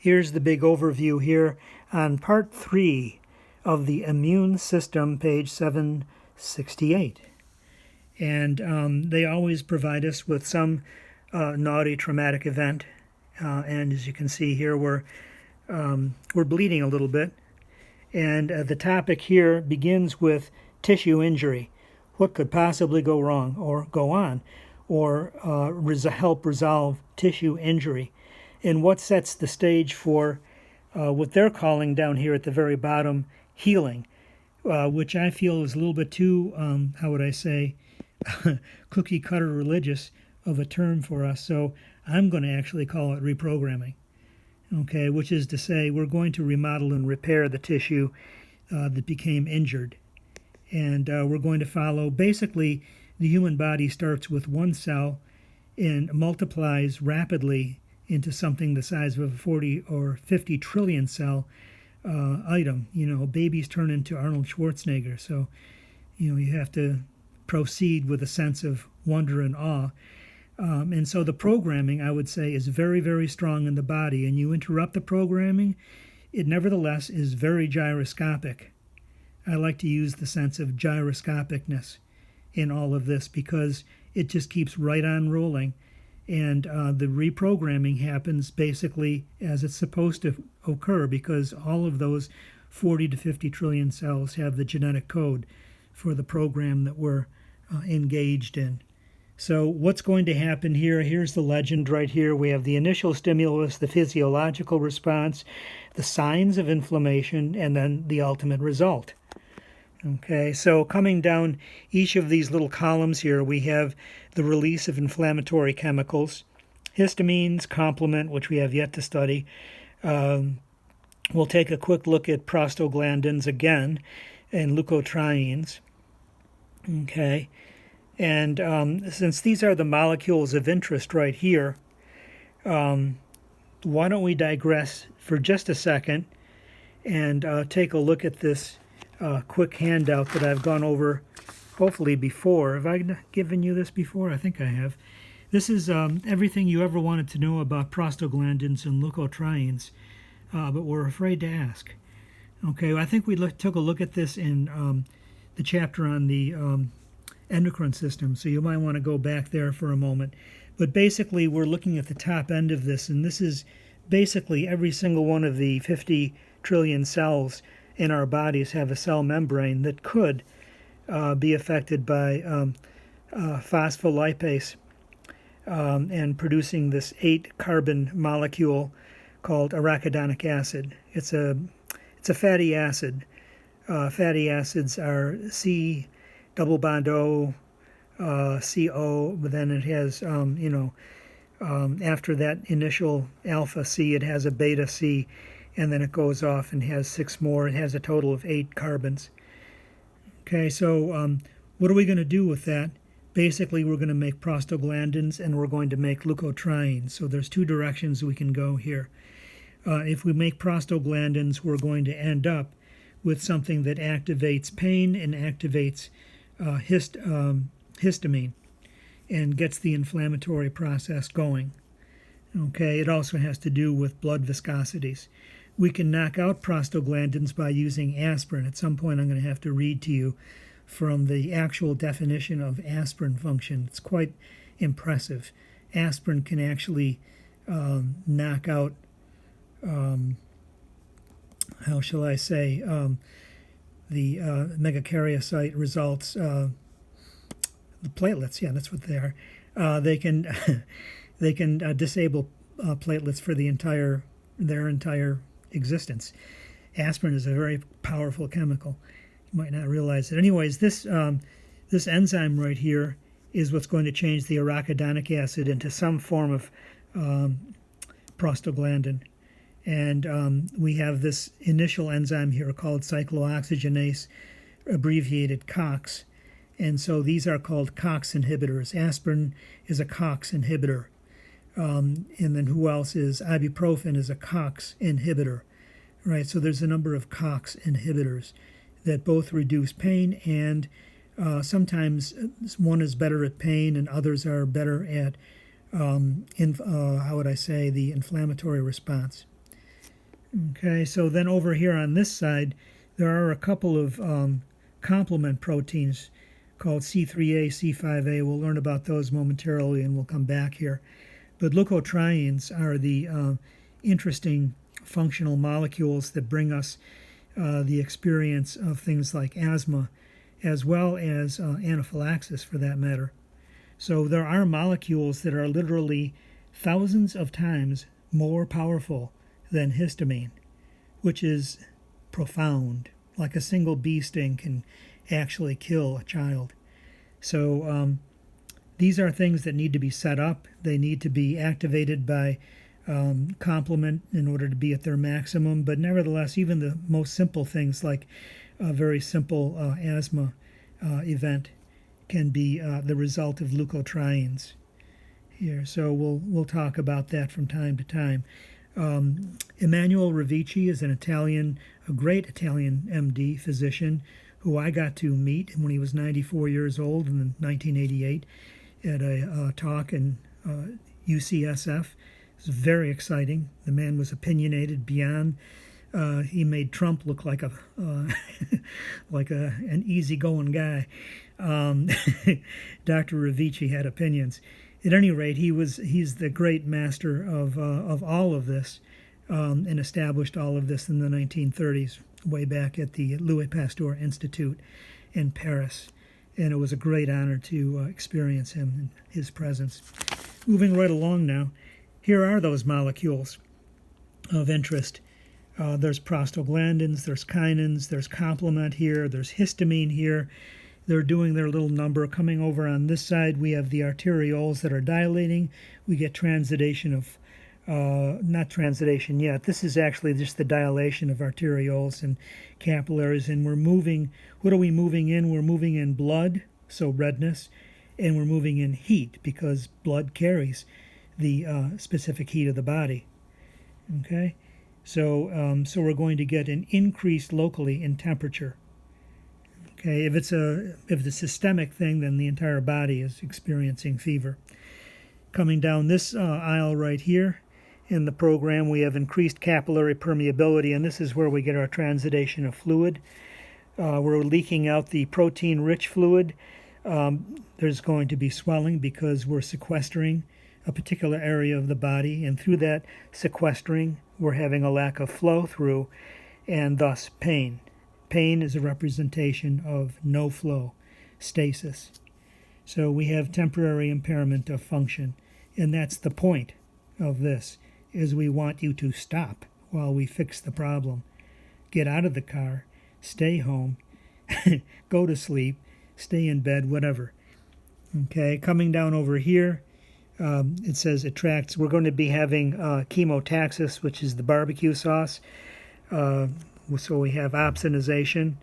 Here's the big overview here on part 3 of the immune system, page 768. And they always provide us with some naughty traumatic event. And as you can see here, we're bleeding a little bit. And the topic here begins with tissue injury. What could possibly go wrong or go on, or help resolve tissue injury? And what sets the stage for what they're calling down here at the very bottom, healing, which I feel is a little bit too, how would I say, cookie cutter religious of a term for us. So I'm going to actually call it reprogramming, okay, which is to say we're going to remodel and repair the tissue that became injured. And we're going to follow, basically, the human body starts with one cell and multiplies rapidly into something the size of a 40 or 50 trillion cell item. You know, babies turn into Arnold Schwarzenegger. So, you know, you have to proceed with a sense of wonder and awe. And so the programming, I would say, is very, very strong in the body. And you interrupt the programming, it nevertheless is very gyroscopic. I like to use the sense of gyroscopicness in all of this because it just keeps right on rolling. And the reprogramming happens basically as it's supposed to occur because all of those 40 to 50 trillion cells have the genetic code for the program that we're engaged in. So what's going to happen here? Here's the legend right here. We have the initial stimulus, the physiological response, the signs of inflammation, and then the ultimate result. Okay, so coming down each of these little columns here, we have the release of inflammatory chemicals, histamines, complement, which we have yet to study. We'll take a quick look at prostaglandins again and leukotrienes. Okay, and since these are the molecules of interest right here, why don't we digress for just a second and take a look at this quick handout that I've gone over hopefully before. Have I given you this before? I think I have. This is everything you ever wanted to know about prostaglandins and leukotrienes, but we're afraid to ask. Okay, I think we took a look at this in the chapter on the endocrine system, so you might want to go back there for a moment. But basically, we're looking at the top end of this, and this is basically every single one of the 50 trillion cells in our bodies have a cell membrane that could be affected by phospholipase and producing this 8-carbon molecule called arachidonic acid. It's a fatty acid. Fatty acids are C double bond O, CO, but then it has after that initial alpha C, it has a beta C. And then it goes off and has 6 more. It has a total of 8 carbons. Okay, so what are we going to do with that? Basically, we're going to make prostaglandins and we're going to make leukotrienes. So there's 2 directions we can go here. If we make prostaglandins, we're going to end up with something that activates pain and activates histamine and gets the inflammatory process going. Okay, it also has to do with blood viscosities. We can knock out prostaglandins by using aspirin. At some point, I'm going to have to read to you from the actual definition of aspirin function. It's quite impressive. Aspirin can actually knock out, how shall I say, the megakaryocyte results, the platelets. Yeah, that's what they are. They can they can disable platelets for their entire existence. Aspirin is a very powerful chemical. You might not realize it. Anyways, this enzyme right here is what's going to change the arachidonic acid into some form of prostaglandin. And we have this initial enzyme here called cyclooxygenase, abbreviated COX. And so these are called COX inhibitors. Aspirin is a COX inhibitor. And then who else is? Ibuprofen is a COX inhibitor, right? So there's a number of COX inhibitors that both reduce pain and sometimes one is better at pain and others are better at, how would I say, the inflammatory response. Okay, so then over here on this side, there are a couple of complement proteins called C3A, C5A. We'll learn about those momentarily, and we'll come back here. But leukotrienes are the interesting functional molecules that bring us the experience of things like asthma, as well as anaphylaxis for that matter. So there are molecules that are literally thousands of times more powerful than histamine, which is profound. Like a single bee sting can actually kill a child. So these are things that need to be set up. They need to be activated by complement in order to be at their maximum. But nevertheless, even the most simple things like a very simple asthma event can be the result of leukotrienes here. So we'll talk about that from time to time. Emmanuel Ravici is a great Italian MD physician who I got to meet when he was 94 years old in 1988 at a talk in UCSF. It was very exciting. The man was opinionated beyond. He made Trump look like an easygoing guy. Dr. Ravici had opinions. At any rate, he's the great master of all of this, and established all of this in the 1930s, way back at the Louis Pasteur Institute in Paris. And it was a great honor to experience him and his presence. Moving right along now, here are those molecules of interest. There's prostaglandins, there's kinins, there's complement here, there's histamine here. They're doing their little number. Coming over on this side, we have the arterioles that are dilating. We get transitation of, not transitation yet. This is actually just the dilation of arterioles and capillaries. And we're moving, what are we moving in? We're moving in blood, so redness, and we're moving in heat because blood carries the specific heat of the body. Okay? So we're going to get an increase locally in temperature. Okay, if it's a systemic thing, then the entire body is experiencing fever. Coming down this aisle right here in the program, we have increased capillary permeability, and this is where we get our transitation of fluid. We're leaking out the protein-rich fluid. There's going to be swelling because we're sequestering a particular area of the body, and through that sequestering, we're having a lack of flow through, and thus pain. Pain is a representation of no flow, stasis. So we have temporary impairment of function, and that's the point of this, is we want you to stop while we fix the problem. Get out of the car, stay home, go to sleep, stay in bed, whatever. Okay, coming down over here, it says attracts. We're going to be having chemotaxis, which is the barbecue sauce. So we have opsonization.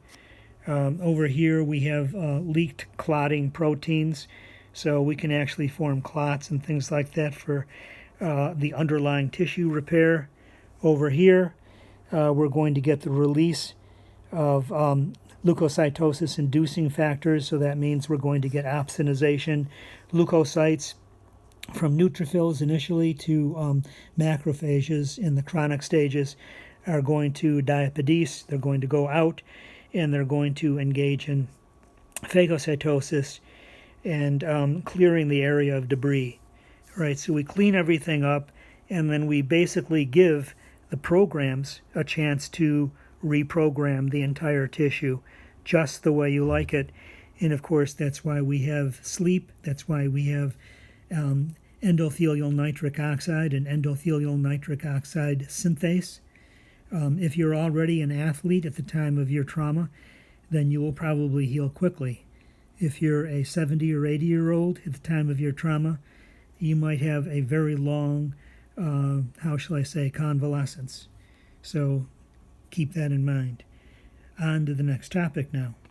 Over here we have leaked clotting proteins. So we can actually form clots and things like that for the underlying tissue repair. Over here we're going to get the release of leukocytosis inducing factors. So that means we're going to get opsonization. Leukocytes from neutrophils initially to macrophages in the chronic stages are going to diapedese, they're going to go out, and they're going to engage in phagocytosis and clearing the area of debris. Right, so we clean everything up, and then we basically give the programs a chance to reprogram the entire tissue just the way you like it. And of course, that's why we have sleep, that's why we have endothelial nitric oxide and endothelial nitric oxide synthase. If you're already an athlete at the time of your trauma, then you will probably heal quickly. If you're a 70 or 80-year-old at the time of your trauma, you might have a very long, convalescence. So keep that in mind. On to the next topic now.